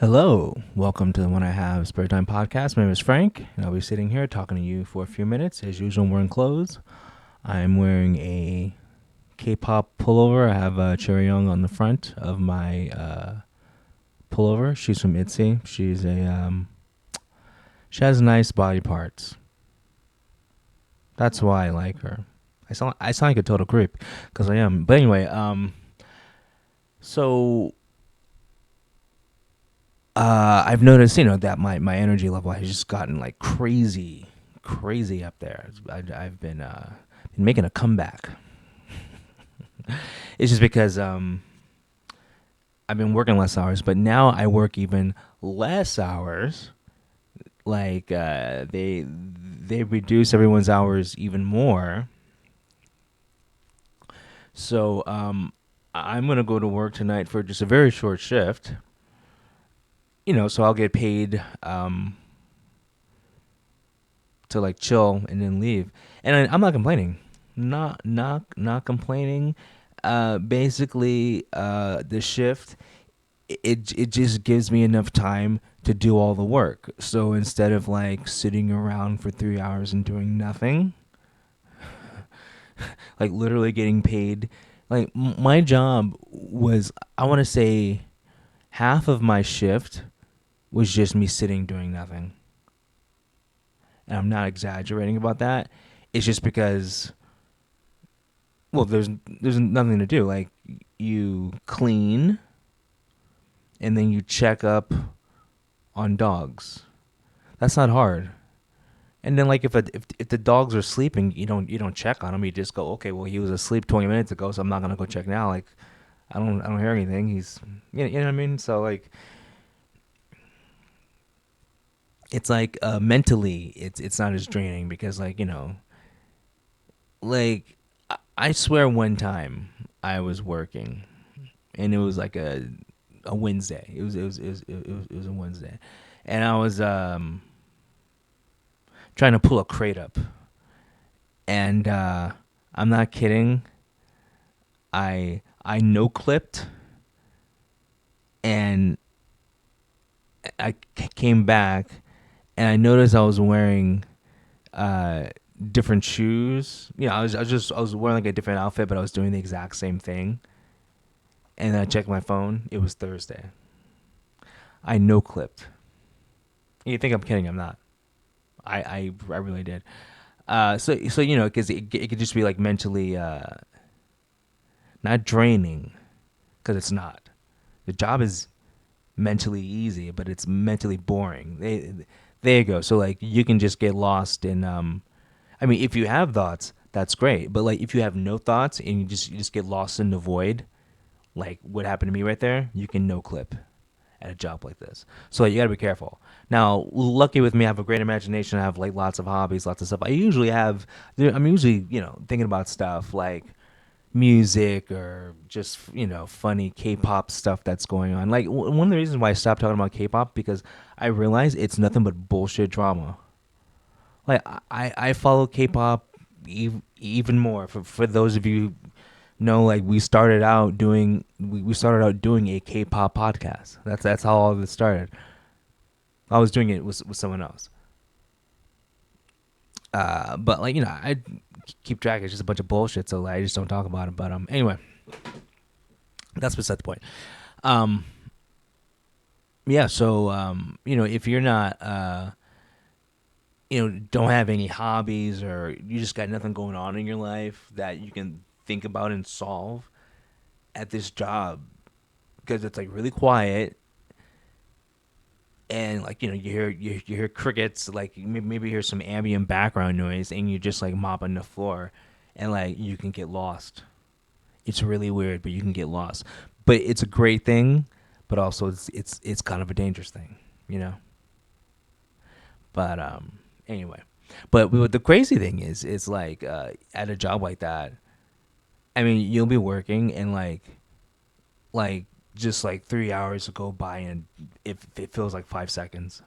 Hello, welcome to the One I Have Spare Time podcast. My name is Frank, and I'll be sitting here talking to you for a few minutes. As usual, I'm wearing clothes. I'm wearing a K-pop pullover. I have Cherry Young on the front of my pullover. She's from ITZY. She has nice body parts. That's why I like her. I sound like a total creep because I am. But anyway, so I've noticed, that my energy level has just gotten like crazy up there. I've been making a comeback. It's just because I've been working less hours, but now I work even less hours. Like they reduce everyone's hours even more. So I'm gonna go to work tonight for just a very short shift. So I'll get paid to like chill and then leave. And I'm not complaining. Not complaining. Basically, the shift it just gives me enough time to do all the work. So instead of like sitting around for 3 hours and doing nothing, like literally getting paid, like my job was, I want to say, half of my shift was just me sitting doing nothing. And I'm not exaggerating about that. It's just because, well, there's nothing to do. Like you clean, and then you check up on dogs. That's not hard. And then like if the dogs are sleeping, you don't check on them. You just go, okay, well he was asleep 20 minutes ago, so I'm not gonna go check now. Like I don't hear anything. He's you know what I mean. So like it's like mentally it's not as draining because like I swear one time I was working and it was like a Wednesday. It was a Wednesday, and I was trying to pull a crate up, and I'm not kidding. I no clipped, and came back, and I noticed I was wearing uh different shoes. I was wearing like a different outfit, but I was doing the exact same thing. And then I checked my phone. It was Thursday. I no clipped. You think I'm kidding? I'm not. I really did. So because it could just be like mentally not draining, because it's not. The job is mentally easy, but it's mentally boring. There you go. So like you can just get lost in. I mean, if you have thoughts, that's great. But like if you have no thoughts and you just get lost in the void, like what happened to me right there, you can no clip at a job like this. So you got to be careful. Now, lucky with me, I have a great imagination. I have like lots of hobbies, lots of stuff. I'm usually, thinking about stuff like music or just, funny K-pop stuff that's going on. Like one of the reasons why I stopped talking about K-pop because I realized it's nothing but bullshit drama. Like I follow K-pop even more. For those of you know, like we started out doing a K-pop podcast. That's how all of it started. I was doing it with someone else. But like I keep track. It's just a bunch of bullshit, so like, I just don't talk about it. But anyway, that's beside the point. Um, yeah. So if you're not don't have any hobbies or you just got nothing going on in your life that you can think about and solve at this job because it's like really quiet and like you hear crickets, like maybe you hear some ambient background noise and you just like mopping the floor and like you can get lost. It's really weird, but you can get lost. But it's a great thing, but also it's kind of a dangerous thing, you know. But anyway, but the crazy thing is, it's like at a job like that. I mean, you'll be working and like just like 3 hours will go by and it feels like 5 seconds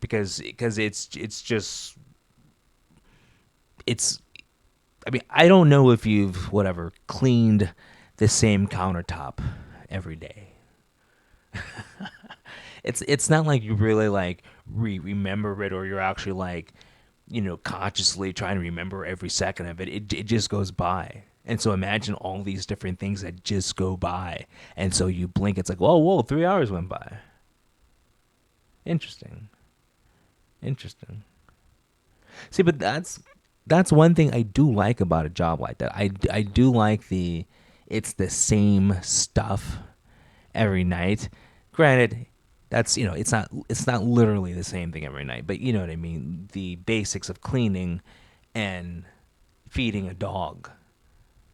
because it's just it's. I mean, I don't know if you've whatever cleaned the same countertop every day. It's not like you really like remember it, or you're actually like, consciously trying to remember every second of it. It just goes by. And so imagine all these different things that just go by. And so you blink, it's like, whoa, 3 hours went by. Interesting. Interesting. See, but that's one thing I do like about a job like that. I do like it's the same stuff every night. Granted, that's it's not literally the same thing every night, but you know what I mean. The basics of cleaning and feeding a dog.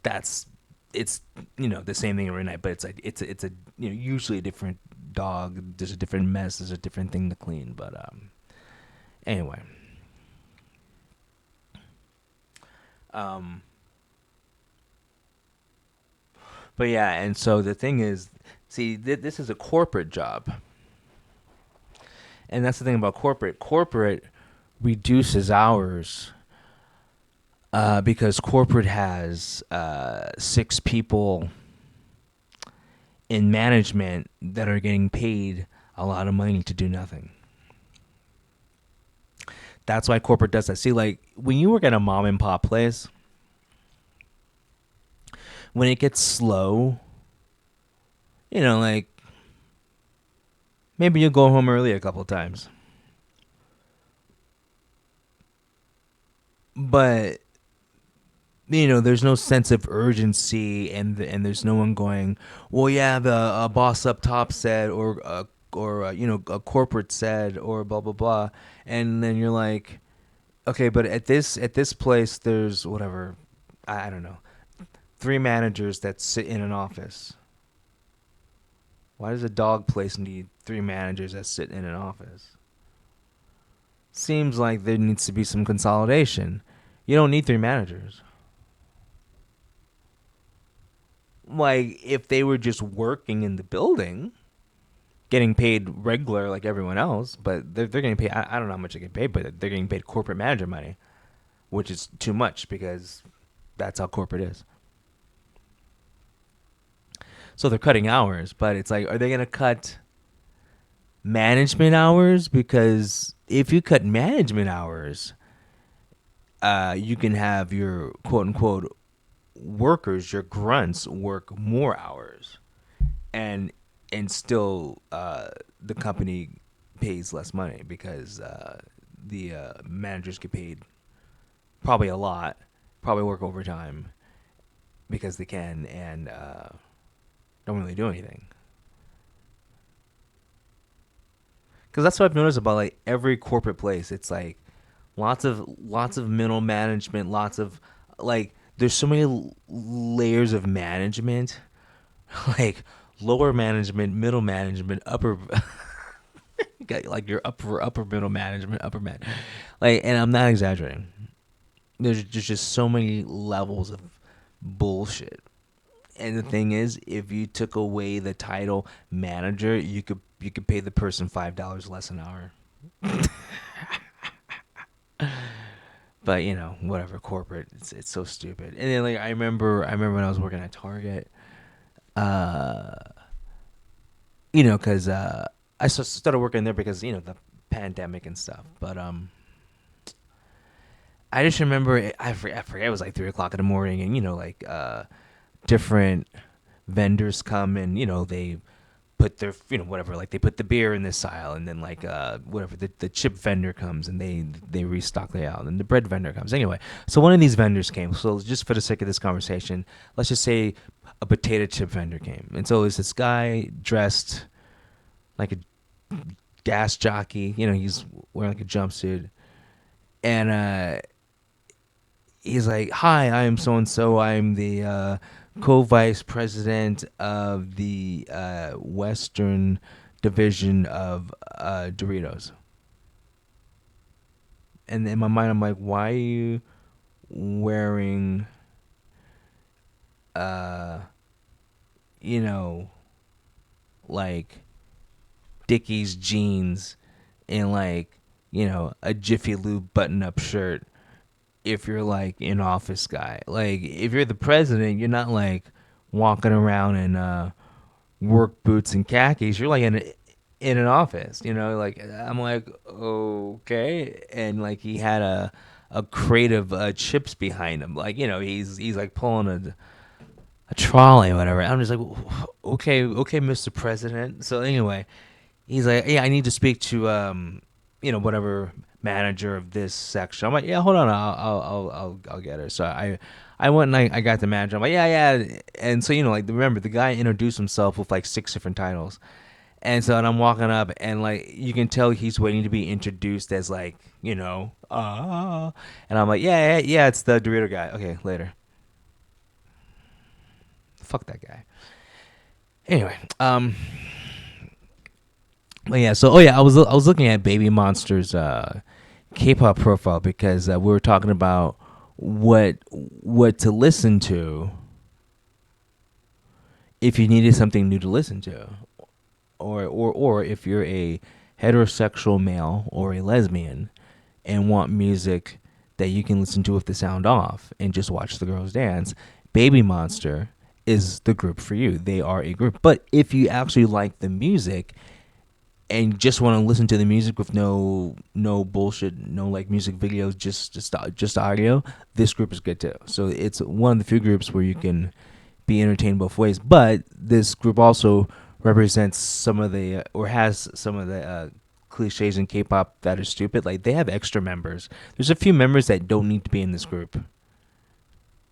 That's it's the same thing every night, but it's like it's a usually a different dog. There's a different mess. There's a different thing to clean. But anyway, um, but yeah, and so the thing is, see, this is a corporate job, and that's the thing about corporate. Corporate reduces hours because corporate has 6 people in management that are getting paid a lot of money to do nothing. That's why corporate does that. See, like when you work at a mom and pop place, when it gets slow, like maybe you'll go home early a couple times, but there's no sense of urgency, and there's no one going, well, yeah, the boss up top said, or a corporate said, or blah blah blah, and then you're like, okay, but at this place, there's whatever, I don't know, 3 managers that sit in an office. Why does a dog place need 3 managers that sit in an office? Seems like there needs to be some consolidation. You don't need 3 managers. Like if they were just working in the building, getting paid regular like everyone else, but they're getting paid. I don't know how much they get paid, but they're getting paid corporate manager money, which is too much because that's how corporate is. So they're cutting hours, but it's like, are they gonna cut management hours? Because if you cut management hours, you can have your quote unquote workers, your grunts, work more hours, and still the company pays less money because the managers get paid probably a lot, probably work overtime because they can, and don't really do anything. Because that's what I've noticed about like every corporate place. It's like lots of middle management, lots of like there's so many layers of management, like lower management, middle management, upper you got like your upper middle management, upper man. Like, and I'm not exaggerating. There's just so many levels of bullshit. And the thing is, if you took away the title manager, you could pay the person $5 less an hour. But whatever, corporate, it's so stupid. And then like I remember when I was working at Target, uh, because I started working there because the pandemic and stuff. But I just remember I forget it was like 3 o'clock in the morning, and like different vendors come, and they put their whatever, like they put the beer in this aisle, and then like whatever, the chip vendor comes and they restock the aisle, and the bread vendor comes. Anyway, so one of these vendors came. So just for the sake of this conversation, let's just say a potato chip vendor came, and so there's this guy dressed like a gas jockey. He's wearing like a jumpsuit, and he's like, "Hi, I am so and so. I'm the co-vice president of the Western division of Doritos." And in my mind, I'm like, "Why are you wearing, uh, you know, like Dickies jeans and like a Jiffy Lube button-up shirt?" If you're like an office guy, like if you're the president, you're not like walking around in work boots and khakis. You're like in an office, you know. Like I'm like okay, and like he had a crate of chips behind him. Like you know, he's like pulling a trolley or whatever. I'm just like okay, Mr. President. So anyway, he's like, yeah, I need to speak to whatever manager of this section. I'm like, yeah, hold on, I'll get her. So I went and I got the manager. I'm like, yeah, and so like remember the guy introduced himself with like 6 different titles, and so and I'm walking up and like you can tell he's waiting to be introduced as like and I'm like, yeah, it's the Dorito guy. Okay, later. Fuck that guy. Anyway, but yeah, so I was looking at Baby Monster's K-pop profile because we were talking about what to listen to if you needed something new to listen to, or if you're a heterosexual male or a lesbian and want music that you can listen to with the sound off and just watch the girls dance. Baby Monster is the group for you. They are a group. But if you actually like the music and just want to listen to the music with no bullshit, no like music videos, just audio, this group is good too. So it's one of the few groups where you can be entertained both ways. But this group also represents some of the or has some of the cliches in K-pop that are stupid. Like they have extra members. There's a few members that don't need to be in this group.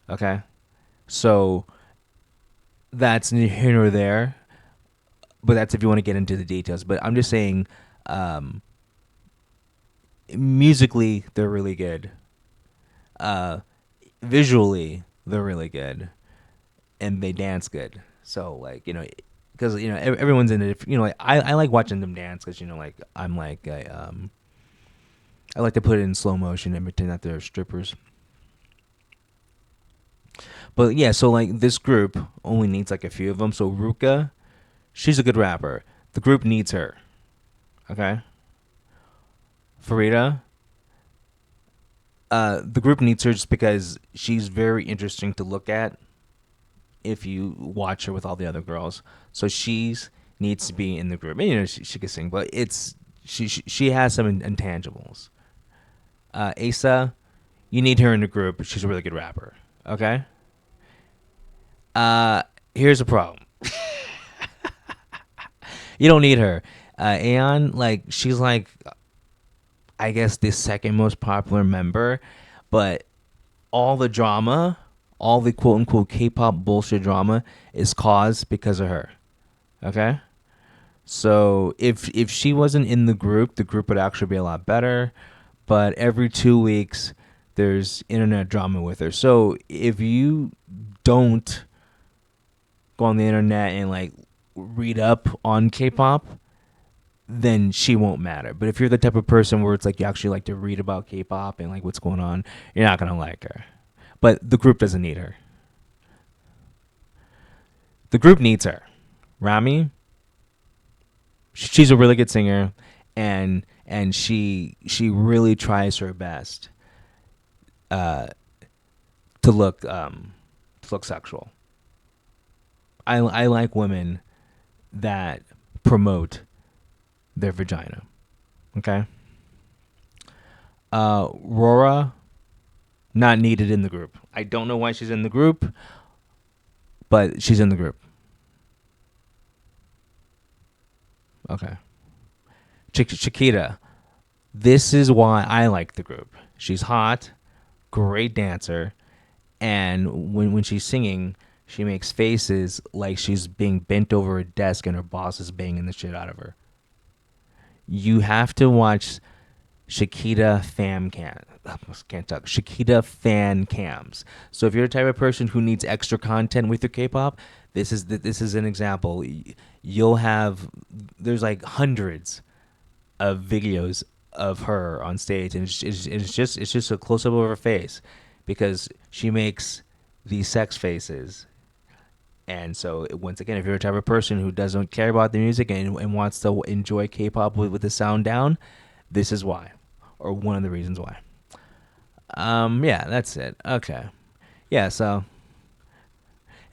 Okay, so that's neither here nor there. But that's if you want to get into the details. But I'm just saying, um, musically they're really good. Uh, Visually they're really good, and they dance good. So like because everyone's in it. Like I like watching them dance because like I'm like I like to put it in slow motion and pretend that they're strippers. But yeah, so like this group only needs like a few of them. So Ruka, she's a good rapper. The group needs her. Okay. Farida, the group needs her just because she's very interesting to look at if you watch her with all the other girls. So she's needs to be in the group. And, she can sing, but it's she has some intangibles. Asa, you need her in the group. She's a really good rapper. Okay. Uh, Here's a problem. You don't need her. Aeon, like she's like I guess the second most popular member, but all the drama, all the quote unquote K-pop bullshit drama is caused because of her. Okay? So if she wasn't in the group would actually be a lot better. But every 2 weeks there's internet drama with her. So if you don't go on the internet and like read up on K-pop, then she won't matter. But if you're the type of person where it's like you actually like to read about K-pop and like what's going on, you're not gonna like her. But the group doesn't need her. The group needs her. Rami, she's a really good singer, and she really tries her best uh, to look sexual. I like women that promote their vagina. Okay. Rora, not needed in the group. I don't know why she's in the group, but she's in the group. Okay. Chiquita, this is why I like the group. She's hot, great dancer, and when she's singing, she makes faces like she's being bent over a desk and her boss is banging the shit out of her. You have to watch Shakita fam cam. Can't talk. Shakita fan cams. So if you're the type of person who needs extra content with your K-pop, this is an example. You'll have there's like hundreds of videos of her on stage, and it's just a close up of her face because she makes these sex faces. And so once again, if you're a type of person who doesn't care about the music and wants to enjoy K-pop with the sound down, this is why, or one of the reasons why. Yeah, that's it. Okay. Yeah, so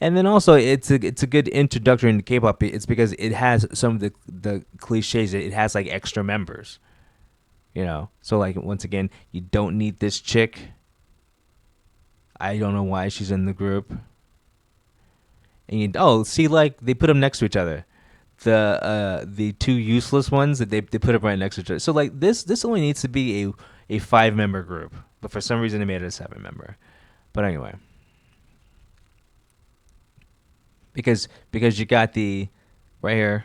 And then also it's a good introduction into K-pop. It's because it has some of the cliches. It has like extra members, you know. So like once again, you don't need this chick. I don't know why she's in the group. And see, like they put them next to each other. The two useless ones that they put them right next to each other. So like this only needs to be a 5 member group, but for some reason they made it a 7 member. But anyway, because you got the right here.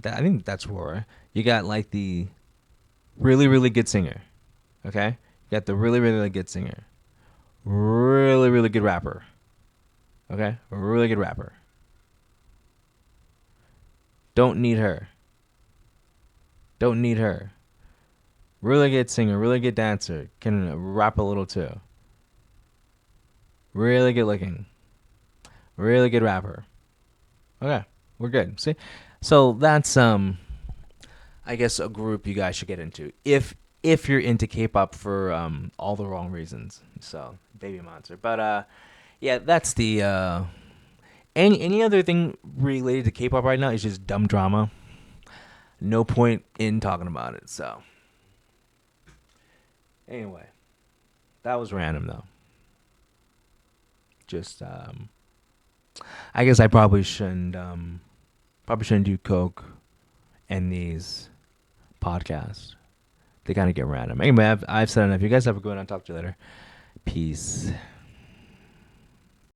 I think that's Aurora. You got like the really really good singer. Okay, you got the really really good singer. Really really good rapper. Okay, really good rapper. Don't need her. Don't need her. Really good singer, really good dancer, can rap a little too. Really good looking, really good rapper. Okay, we're good. See, so that's I guess a group you guys should get into if you're into K-pop for all the wrong reasons. So Baby Monster, but yeah, that's the any other thing related to K-pop right now is just dumb drama. No point in talking about it. So anyway, that was random though. Just I guess I probably shouldn't do coke and these podcasts. They kind of get random. Anyway, I've said enough. You guys have a good one. I'll talk to you later. Peace.